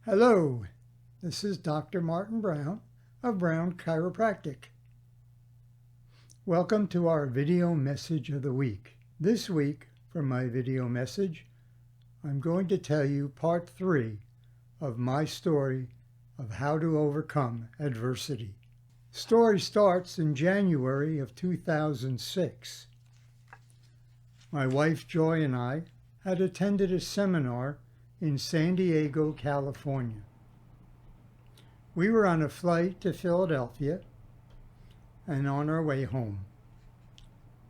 Hello, this is Dr. Martin Brown of Brown Chiropractic. Welcome to our video message of the week. This week, for my video message, I'm going to tell you part 3 of my story of how to overcome adversity. Story starts in January of 2006. My wife Joy and I had attended a seminar in San Diego, California. We were on a flight to Philadelphia and on our way home.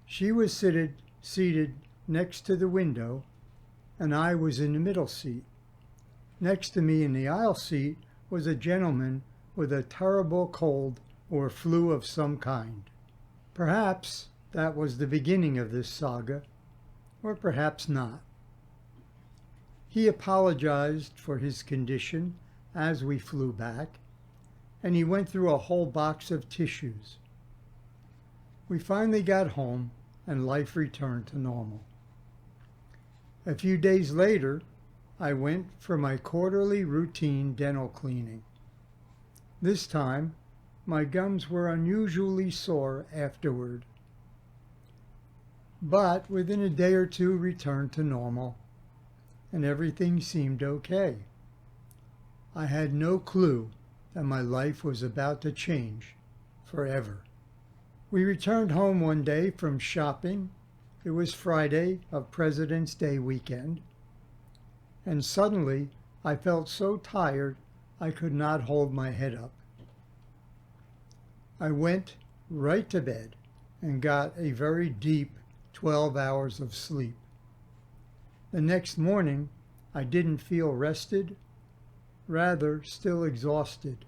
She was seated next to the window, and I was in the middle seat. Next to me in the aisle seat was a gentleman with a terrible cold or flu of some kind. Perhaps that was the beginning of this saga, or perhaps not. He apologized for his condition as we flew back, and he went through a whole box of tissues. We finally got home, and life returned to normal. A few days later, I went for my quarterly routine dental cleaning. This time, my gums were unusually sore afterward, but within a day or two returned to normal, and everything seemed okay. I had no clue that my life was about to change forever. We returned home one day from shopping. It was Friday of President's Day weekend, and suddenly I felt so tired I could not hold my head up. I went right to bed and got a very deep 12 hours of sleep. The next morning, I didn't feel rested, rather still exhausted.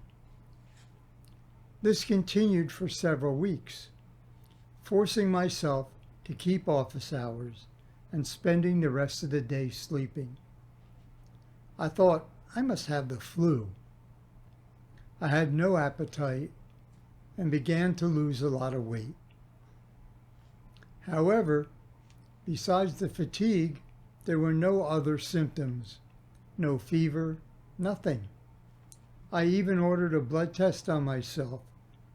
This continued for several weeks, forcing myself to keep office hours and spending the rest of the day sleeping. I thought I must have the flu. I had no appetite and began to lose a lot of weight. However, besides the fatigue, there were no other symptoms, no fever, nothing. I even ordered a blood test on myself,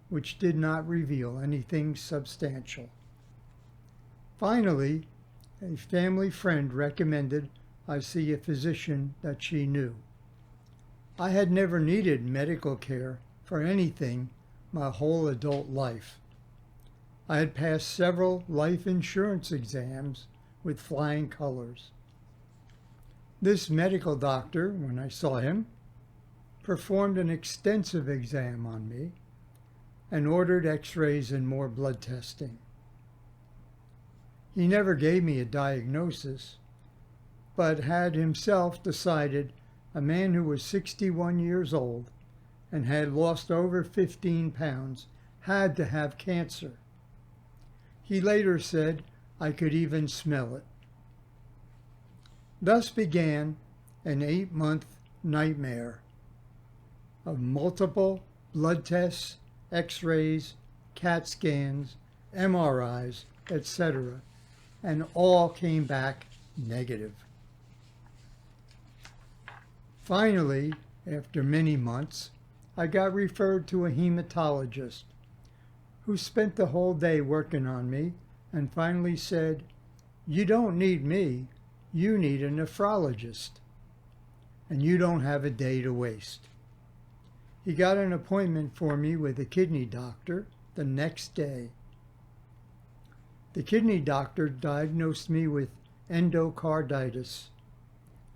which did not reveal anything substantial. Finally, a family friend recommended I see a physician that she knew. I had never needed medical care for anything my whole adult life. I had passed several life insurance exams with flying colors. This medical doctor, when I saw him, performed an extensive exam on me and ordered x-rays and more blood testing. He never gave me a diagnosis, but had himself decided a man who was 61 years old and had lost over 15 pounds had to have cancer. He later said I could even smell it. Thus began an 8-month nightmare of multiple blood tests, x-rays, CAT scans, MRIs, etc., and all came back negative. Finally, after many months, I got referred to a hematologist who spent the whole day working on me and finally said, "You don't need me. You need a nephrologist, and you don't have a day to waste." He got an appointment for me with a kidney doctor the next day. The kidney doctor diagnosed me with endocarditis,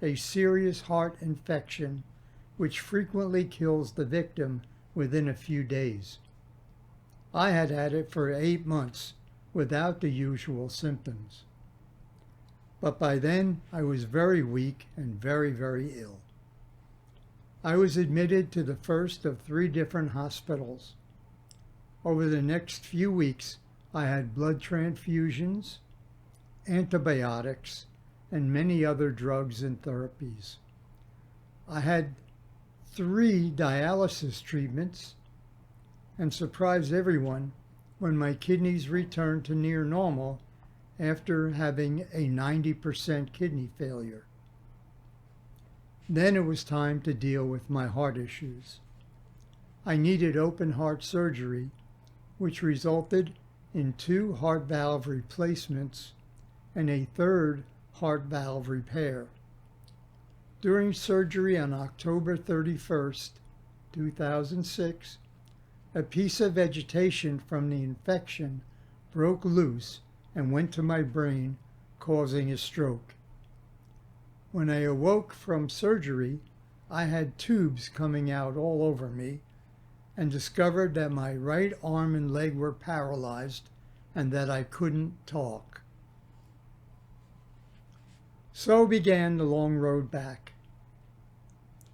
a serious heart infection which frequently kills the victim within a few days. I had had it for 8 months without the usual symptoms. But by then, I was very weak and very, very ill. I was admitted to the first of 3 different hospitals. Over the next few weeks, I had blood transfusions, antibiotics, and many other drugs and therapies. I had 3 dialysis treatments and surprised everyone when my kidneys returned to near normal after having a 90% kidney failure. Then it was time to deal with my heart issues. I needed open heart surgery, which resulted in 2 heart valve replacements and a 3rd heart valve repair. During surgery on October 31st, 2006, a piece of vegetation from the infection broke loose and went to my brain, causing a stroke. When I awoke from surgery, I had tubes coming out all over me and discovered that my right arm and leg were paralyzed and that I couldn't talk. So began the long road back.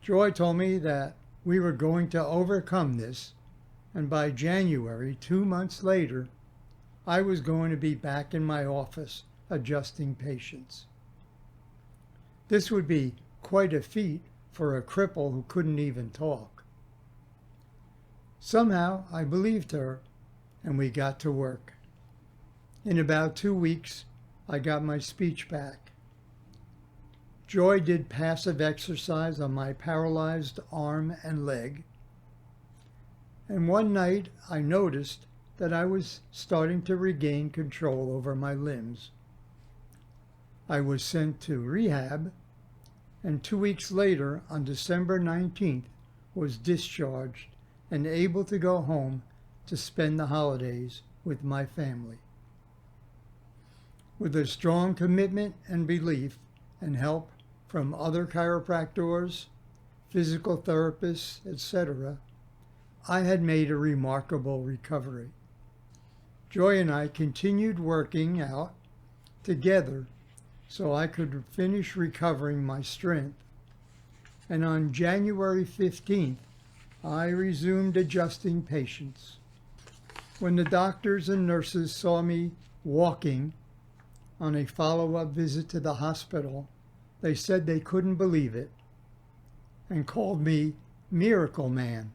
Joy told me that we were going to overcome this, and by January, 2 months later, I was going to be back in my office adjusting patients. This would be quite a feat for a cripple who couldn't even talk. Somehow I believed her, and we got to work. In about 2 weeks, I got my speech back. Joy did passive exercise on my paralyzed arm and leg. And one night I noticed that I was starting to regain control over my limbs. I was sent to rehab, and 2 weeks later, on December 19th, was discharged and able to go home to spend the holidays with my family. With a strong commitment and belief and help from other chiropractors, physical therapists, etc., I had made a remarkable recovery. Joy and I continued working out together so I could finish recovering my strength. And on January 15th, I resumed adjusting patients. When the doctors and nurses saw me walking on a follow-up visit to the hospital, they said they couldn't believe it and called me Miracle Man.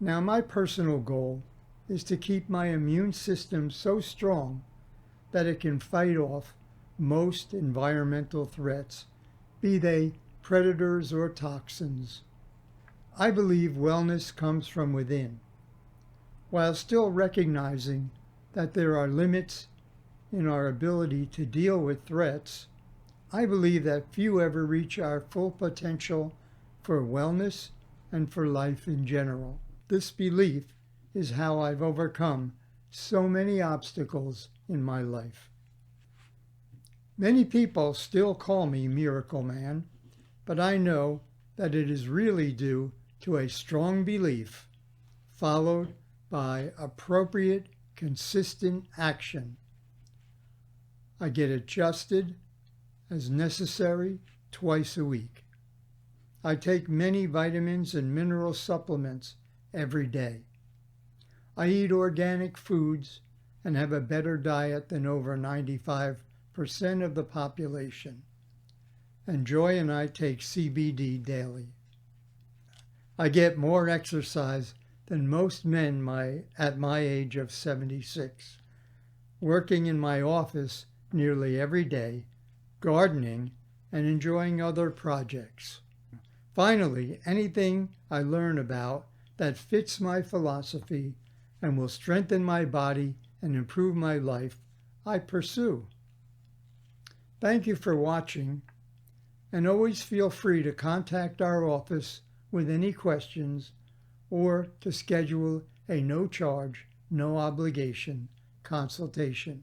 Now, my personal goal is to keep my immune system so strong that it can fight off most environmental threats, be they predators or toxins. I believe wellness comes from within, while still recognizing that there are limits in our ability to deal with threats. I believe that few ever reach our full potential for wellness and for life in general. This belief is how I've overcome so many obstacles in my life. Many people still call me Miracle Man, but I know that it is really due to a strong belief followed by appropriate, consistent action. I get adjusted as necessary twice a week. I take many vitamins and mineral supplements every day. I eat organic foods and have a better diet than over 95% of the population. And Joy and I take CBD daily. I get more exercise than most men at my age of 76, working in my office nearly every day, gardening, and enjoying other projects. Finally, anything I learn about that fits my philosophy and will strengthen my body and improve my life, I pursue. Thank you for watching, and always feel free to contact our office with any questions or to schedule a no-charge, no-obligation consultation.